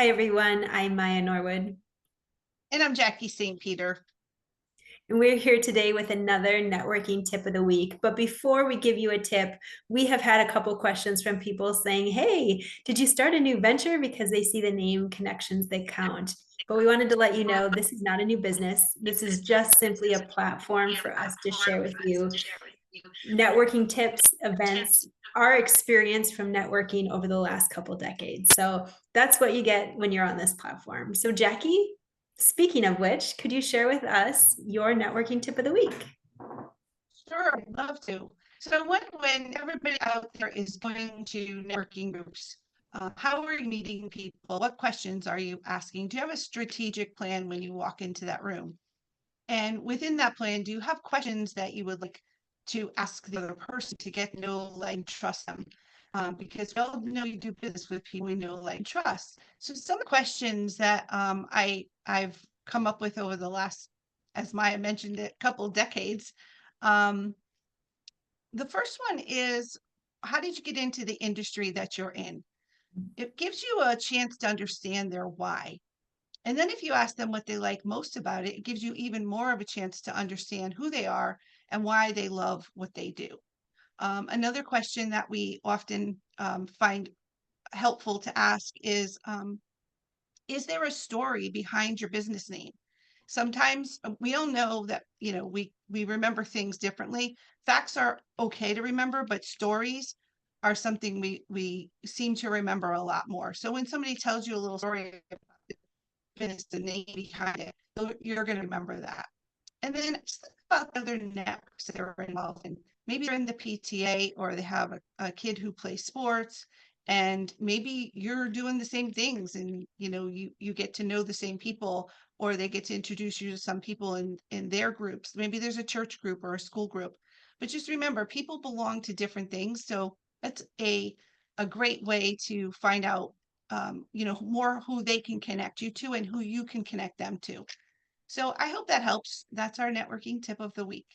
Hi, everyone. I'm Maya Norwood, And I'm Jackie St. Peter. and we're here today with another networking tip of the week. But before we give you a tip, we have had a couple questions from people saying, "Hey, did you start a new venture?" Because they see the name Connections That Count. But we wanted to let you know this is not a new business. This is just simply a platform for us to share with you networking tips, events, our experience from networking over the last couple decades. So that's what you get when you're on this platform. So, Jackie, speaking of which, could you share with us your networking tip of the week? Sure, I'd love to. So when everybody out there is going to networking groups, how are you meeting people? What questions are you asking? Do you have a strategic plan when you walk into that room? And within that plan, do you have questions that you would like to ask the other person to get to know, like, and trust them? Because we all know you do business with people we know, like, and trust. So some of the questions that I've come up with over the last, as Maya mentioned, a couple decades. Um, the first one is, how did you get into the industry that you're in? It gives you a chance to understand their why. And then if you ask them what they like most about it, it gives you even more of a chance to understand who they are and why they love what they do. Another question that we often find helpful to ask is there a story behind your business name? Sometimes we all know that, we remember things differently. Facts are okay to remember, but stories are something we seem to remember a lot more. So when somebody tells you a little story business, the name behind it, you're going to remember that. And then just think about the other networks that they're involved in. Maybe they're in the PTA or they have a kid who plays sports, and maybe you're doing the same things, and you get to know the same people, or they get to introduce you to some people in their groups. Maybe there's a church group or a school group. But just remember, people belong to different things. So that's a great way to find out more who they can connect you to and who you can connect them to. So I hope that helps. That's our networking tip of the week.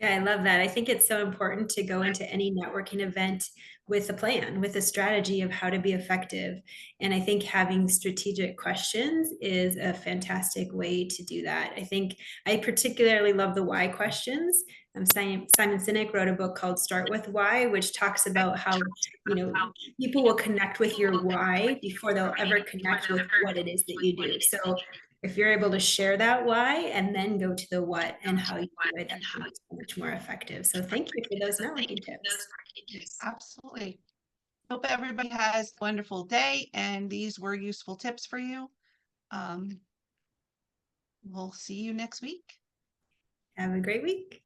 Yeah, I love that. I think it's so important to go into any networking event with a plan, with a strategy of how to be effective. And I think having strategic questions is a fantastic way to do that. I think I particularly love the why questions. Simon Sinek wrote a book called Start with Why, which talks about how, people will connect with your why before they'll ever connect with what it is that you do. So if you're able to share that why and then go to the what and how you do it, I think it's so much more effective. So thank you for those networking tips. Absolutely. Hope everybody has a wonderful day and these were useful tips for you. Um, we'll see you next week. Have a great week.